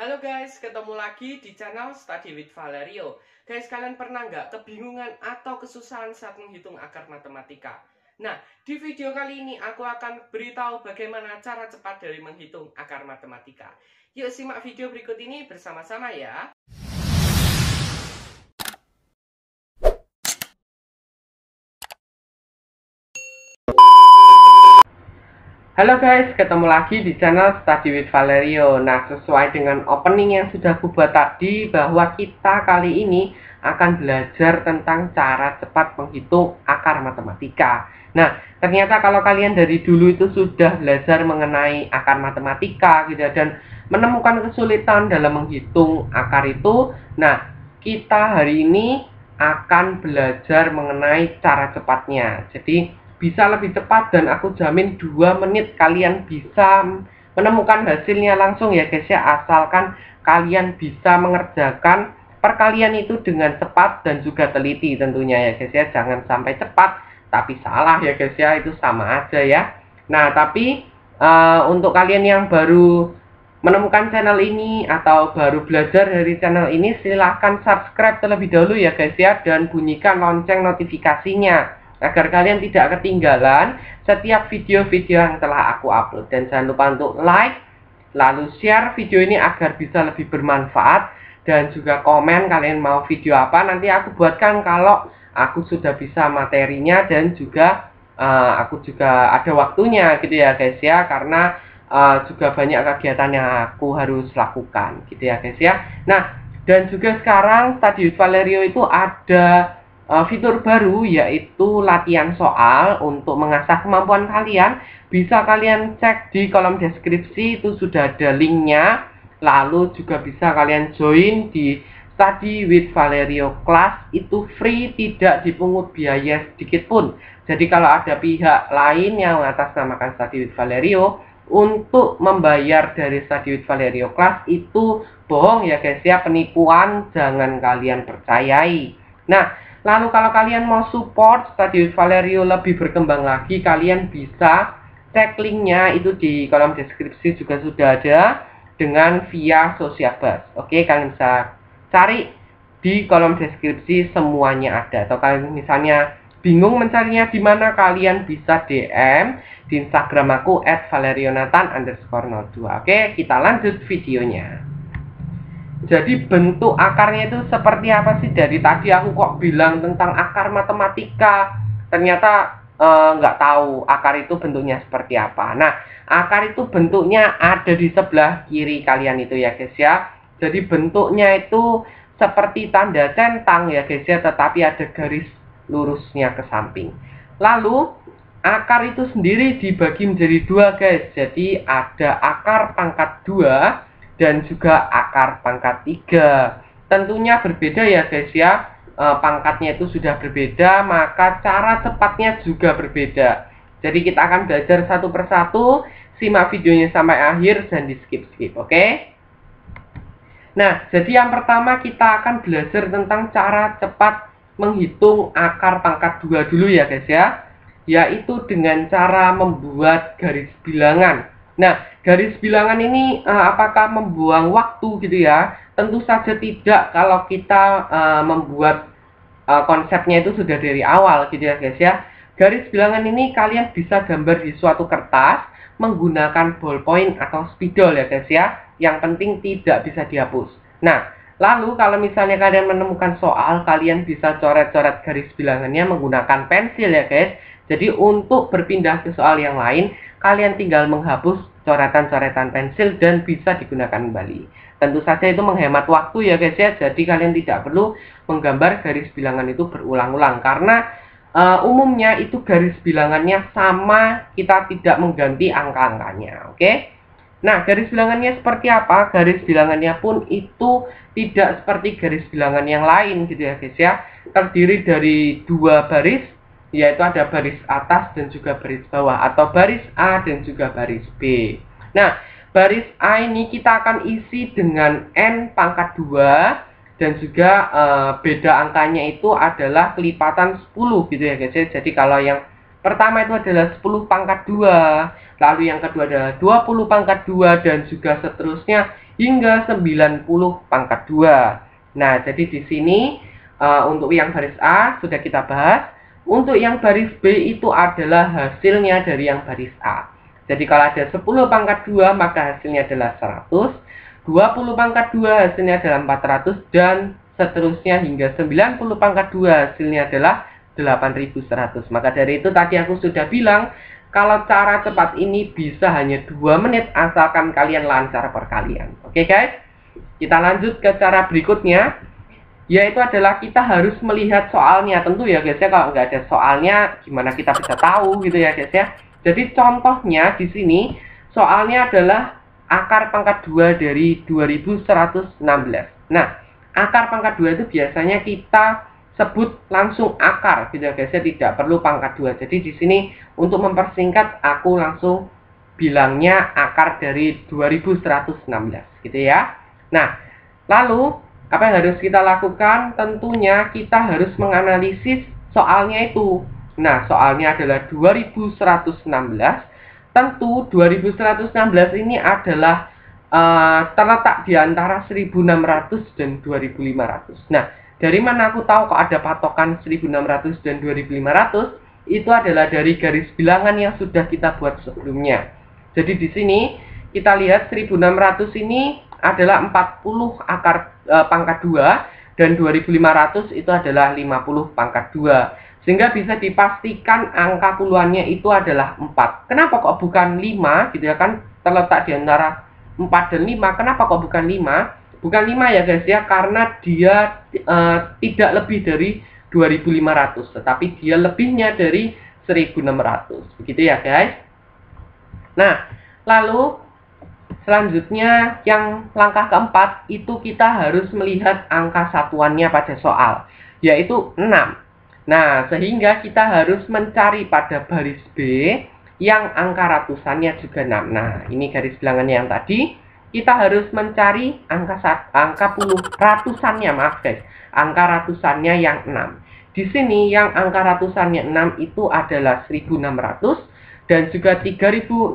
Halo guys, ketemu lagi di channel Study with Valerio. Guys, kalian pernah nggak kebingungan atau kesusahan saat menghitung akar matematika? Nah, di video kali ini aku akan beritahu bagaimana cara cepat dari menghitung akar matematika. Yuk simak video berikut ini bersama-sama ya. Halo guys, ketemu lagi di channel Study with Valerio. Nah, sesuai dengan opening yang sudah aku buat tadi, bahwa kita kali ini akan belajar tentang cara cepat menghitung akar matematika. Nah, ternyata kalau kalian dari dulu itu sudah belajar mengenai akar matematika gitu dan menemukan kesulitan dalam menghitung akar itu, nah, kita hari ini akan belajar mengenai cara cepatnya. Jadi bisa lebih cepat dan aku jamin 2 menit kalian bisa menemukan hasilnya langsung ya guys ya, asalkan kalian bisa mengerjakan perkalian itu dengan cepat dan juga teliti tentunya ya guys ya. Jangan sampai cepat tapi salah ya guys ya, itu sama aja ya. Nah, tapi untuk kalian yang baru menemukan channel ini atau baru belajar dari channel ini, silahkan subscribe terlebih dahulu ya guys ya, dan bunyikan lonceng notifikasinya agar kalian tidak ketinggalan setiap video-video yang telah aku upload. Dan jangan lupa untuk like, lalu share video ini agar bisa lebih bermanfaat, dan juga komen kalian mau video apa, nanti aku buatkan kalau aku sudah bisa materinya dan juga aku juga ada waktunya gitu ya guys ya, karena juga banyak kegiatan yang aku harus lakukan gitu ya guys ya. Nah, dan juga sekarang Study with Valerio itu ada fitur baru, yaitu latihan soal untuk mengasah kemampuan kalian. Bisa kalian cek di kolom deskripsi, itu sudah ada linknya. Lalu juga bisa kalian join di Study with Valerio Class, itu free, tidak dipungut biaya sedikit pun. Jadi kalau ada pihak lain yang mengatasnamakan Study with Valerio untuk membayar dari Study with Valerio Class, itu bohong ya guys ya, penipuan, jangan kalian percayai. Nah, lalu kalau kalian mau support Study with Valerio lebih berkembang lagi, kalian bisa cek linknya, itu di kolom deskripsi juga sudah ada, dengan via Sociabus. Oke, kalian bisa cari di kolom deskripsi, semuanya ada. Atau kalian misalnya bingung mencarinya di mana, kalian bisa DM di Instagram aku @valerionathan_02. Oke, kita lanjut videonya. Jadi bentuk akarnya itu seperti apa sih? Dari tadi aku kok bilang tentang akar matematika, ternyata nggak tahu akar itu bentuknya seperti apa. Nah, akar itu bentuknya ada di sebelah kiri kalian itu ya guys ya. Jadi bentuknya itu seperti tanda centang ya guys ya, tetapi ada garis lurusnya ke samping. Lalu akar itu sendiri dibagi menjadi 2 guys. Jadi ada akar pangkat 2 dan juga akar pangkat 3. Tentunya berbeda ya guys ya, pangkatnya itu sudah berbeda, maka cara cepatnya juga berbeda. Jadi kita akan belajar satu persatu, simak videonya sampai akhir dan di skip-skip, oke? Nah, jadi yang pertama kita akan belajar tentang cara cepat menghitung akar pangkat 2 dulu ya guys ya, yaitu dengan cara membuat garis bilangan. Nah, garis bilangan ini apakah membuang waktu gitu ya? Tentu saja tidak, kalau kita membuat konsepnya itu sudah dari awal gitu ya guys ya. Garis bilangan ini kalian bisa gambar di suatu kertas menggunakan ballpoint atau spidol ya guys ya. Yang penting tidak bisa dihapus. Nah, lalu kalau misalnya kalian menemukan soal, kalian bisa coret-coret garis bilangannya menggunakan pensil ya guys. Jadi untuk berpindah ke soal yang lain, kalian tinggal menghapus coretan-coretan pensil dan bisa digunakan kembali. Tentu saja itu menghemat waktu ya guys ya. Jadi kalian tidak perlu menggambar garis bilangan itu berulang-ulang, karena umumnya itu garis bilangannya sama, kita tidak mengganti angka-angkanya. Oke? Nah, garis bilangannya seperti apa? Garis bilangannya pun itu tidak seperti garis bilangan yang lain gitu ya guys ya. Terdiri dari 2 baris, yaitu ada baris atas dan juga baris bawah, atau baris A dan juga baris B. Nah, baris A ini kita akan isi dengan N pangkat 2, dan juga beda angkanya itu adalah kelipatan 10 gitu ya guys. Jadi kalau yang Pertama itu adalah 10 pangkat 2, lalu yang kedua adalah 20 pangkat 2, dan juga seterusnya hingga 90 pangkat 2. Nah, jadi di sini untuk yang baris A sudah kita bahas. Untuk yang baris B itu adalah hasilnya dari yang baris A. Jadi kalau ada 10 pangkat 2 maka hasilnya adalah 100, 20 pangkat 2 hasilnya adalah 400, dan seterusnya hingga 90 pangkat 2 hasilnya adalah 8100. Maka dari itu tadi aku sudah bilang kalau cara cepat ini bisa hanya 2 menit asalkan kalian lancar perkalian. Oke guys, kita lanjut ke cara berikutnya, yaitu adalah kita harus melihat soalnya. Tentu ya guys ya, kalau nggak ada soalnya gimana kita bisa tahu gitu ya guys ya. Jadi contohnya di sini soalnya adalah akar pangkat 2 dari 2116. Nah, akar pangkat 2 itu biasanya kita sebut langsung akar gitu ya guys ya, tidak perlu pangkat 2. Jadi di sini untuk mempersingkat aku langsung bilangnya akar dari 2116 gitu ya. Nah, lalu apa yang harus kita lakukan? Tentunya kita harus menganalisis soalnya itu. Nah, soalnya adalah 2116. Tentu 2116 ini adalah terletak di antara 1600 dan 2500. Nah, dari mana aku tahu kok ada patokan 1600 dan 2500? Itu adalah dari garis bilangan yang sudah kita buat sebelumnya. Jadi di sini kita lihat 1600 ini adalah 40 akar pangkat 2, dan 2500 itu adalah 50 pangkat 2. Sehingga bisa dipastikan angka puluhannya itu adalah 4. Kenapa kok bukan 5 gitu ya, kan terletak di antara 4 dan 5. Kenapa kok bukan 5? Bukan 5 ya guys ya, karena dia tidak lebih dari 2500, tetapi dia lebihnya dari 1600. Begitu ya guys. Nah, lalu selanjutnya yang langkah keempat itu kita harus melihat angka satuannya pada soal, yaitu 6. Nah, sehingga kita harus mencari pada baris B yang angka ratusannya juga 6. Nah, ini garis bilangannya yang tadi. Kita harus mencari angka ratusannya, maaf guys. Angka ratusannya yang 6. Di sini yang angka ratusannya 6 itu adalah 1600 dan juga 3600,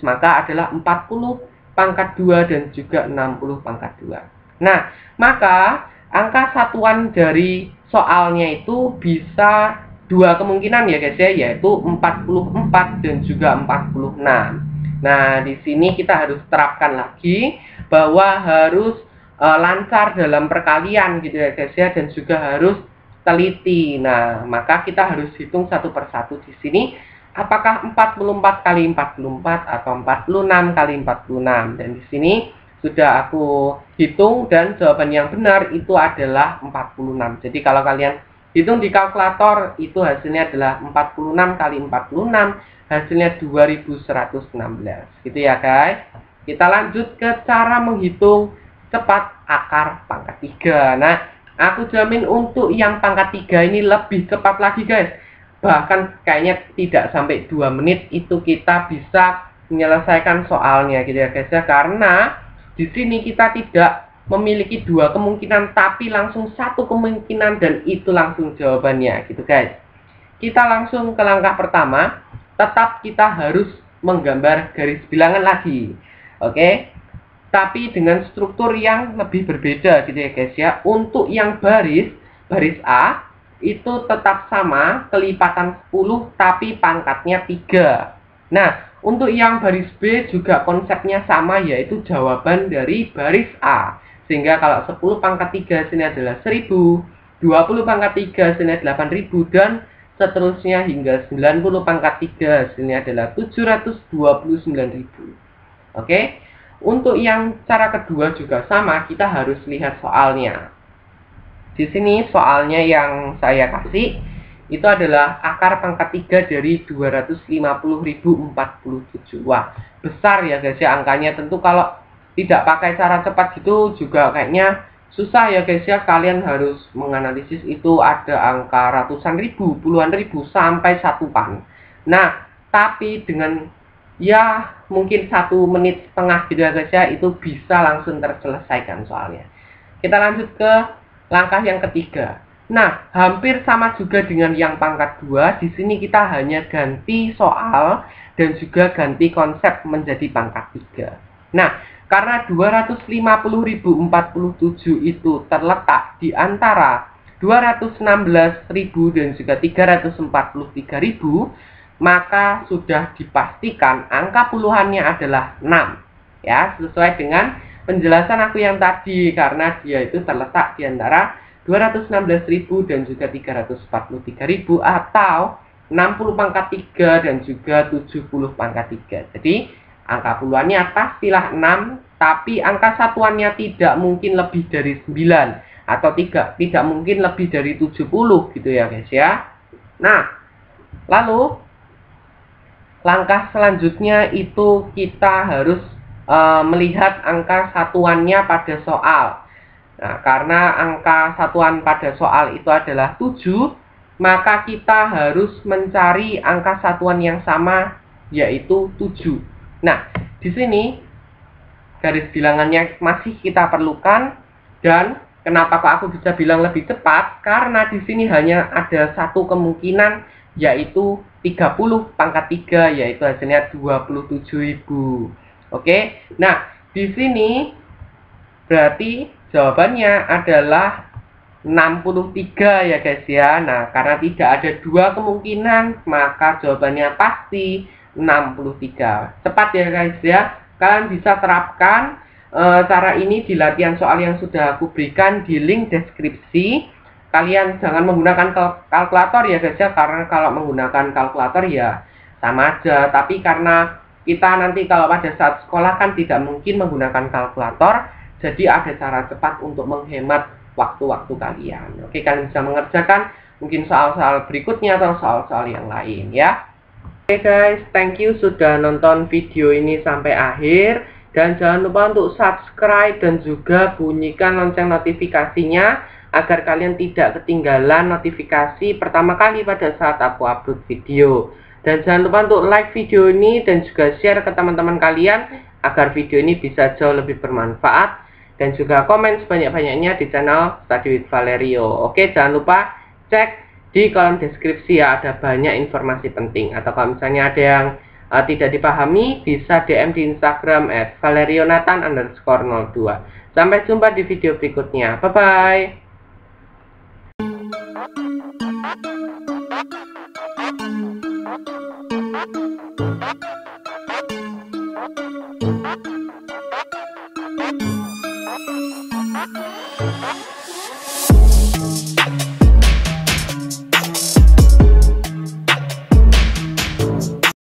maka adalah 40 pangkat 2 dan juga 60 pangkat 2. Nah, maka angka satuan dari soalnya itu bisa dua kemungkinan ya guys ya, yaitu 44 dan juga 46. Nah, di sini kita harus terapkan lagi bahwa harus lancar dalam perkalian gitu ya guys ya, dan juga harus teliti. Nah, maka kita harus hitung satu persatu di sini. Apakah 44 kali 44 atau 46 kali 46? Dan di sini sudah aku hitung dan jawaban yang benar itu adalah 46. Jadi kalau kalian hitung di kalkulator itu hasilnya adalah 46 kali 46, hasilnya 2116. Gitu ya guys. Kita lanjut ke cara menghitung cepat akar pangkat 3. Nah, aku jamin untuk yang pangkat 3 ini lebih cepat lagi guys. Bahkan kayaknya tidak sampai 2 menit itu kita bisa menyelesaikan soalnya gitu ya guys ya, karena di sini kita tidak memiliki dua kemungkinan tapi langsung satu kemungkinan, dan itu langsung jawabannya gitu guys. Kita langsung ke langkah pertama. Tetap kita harus menggambar garis bilangan lagi, oke, tapi dengan struktur yang lebih berbeda gitu ya guys ya. Untuk yang baris A itu tetap sama, kelipatan 10 tapi pangkatnya 3. Nah, untuk yang baris B juga konsepnya sama, yaitu jawaban dari baris A. Sehingga kalau 10 pangkat 3 hasilnya adalah 1000, 20 pangkat 3 hasilnya 8000, dan seterusnya hingga 90 pangkat 3 hasilnya adalah 729.000. Oke. Untuk yang cara kedua juga sama, kita harus lihat soalnya. Di sini soalnya yang saya kasih itu adalah akar pangkat 3 dari 250.047. Wah, besar ya guys ya angkanya. Tentu kalau tidak pakai cara cepat gitu juga kayaknya susah ya guys ya. Kalian harus menganalisis itu ada angka ratusan ribu, puluhan ribu, sampai satuan. Nah, tapi dengan ya mungkin 1 menit setengah gitu ya guys ya, itu bisa langsung terselesaikan soalnya. Kita lanjut ke langkah yang ketiga. Nah, hampir sama juga dengan yang pangkat 2. Di sini kita hanya ganti soal dan juga ganti konsep menjadi pangkat 3. Nah, karena 250.047 itu terletak di antara 216.000 dan juga 343.000, maka sudah dipastikan angka puluhannya adalah 6. Ya, sesuai dengan penjelasan aku yang tadi, karena dia itu terletak di antara 216.000 dan juga 343.000 atau 60 pangkat 3 dan juga 70 pangkat 3. Jadi angka puluhannya pastilah 6, tapi angka satuannya tidak mungkin lebih dari 9 atau tidak mungkin lebih dari 70 gitu ya guys ya. Nah, lalu langkah selanjutnya itu kita harus melihat angka satuannya pada soal. Nah, karena angka satuan pada soal itu adalah 7, maka kita harus mencari angka satuan yang sama, yaitu 7. Nah, di sini garis bilangannya masih kita perlukan, dan kenapa kok aku bisa bilang lebih cepat? Karena di sini hanya ada satu kemungkinan, yaitu 30 pangkat 3, yaitu hasilnya 27.000. Oke, nah di sini berarti jawabannya adalah 63 ya guys ya. Nah, karena tidak ada dua kemungkinan, maka jawabannya pasti 63. Cepat ya guys ya. Kalian bisa terapkan cara ini di latihan soal yang sudah aku berikan di link deskripsi. Kalian jangan menggunakan kalkulator ya guys ya, karena kalau menggunakan kalkulator ya sama aja. Tapi karena kita nanti kalau pada saat sekolah kan tidak mungkin menggunakan kalkulator, jadi ada cara cepat untuk menghemat waktu-waktu kalian. Oke, kalian bisa mengerjakan mungkin soal-soal berikutnya atau soal-soal yang lain ya. Oke guys, thank you sudah nonton video ini sampai akhir. Dan jangan lupa untuk subscribe dan juga bunyikan lonceng notifikasinya agar kalian tidak ketinggalan notifikasi pertama kali pada saat aku upload video. Dan jangan lupa untuk like video ini dan juga share ke teman-teman kalian agar video ini bisa jauh lebih bermanfaat. Dan juga komen sebanyak-banyaknya di channel Study with Valerio. Oke, jangan lupa cek di kolom deskripsi ya, ada banyak informasi penting. Atau kalau misalnya ada yang tidak dipahami, bisa DM di Instagram @valerionathan_02. Sampai jumpa di video berikutnya. Bye-bye.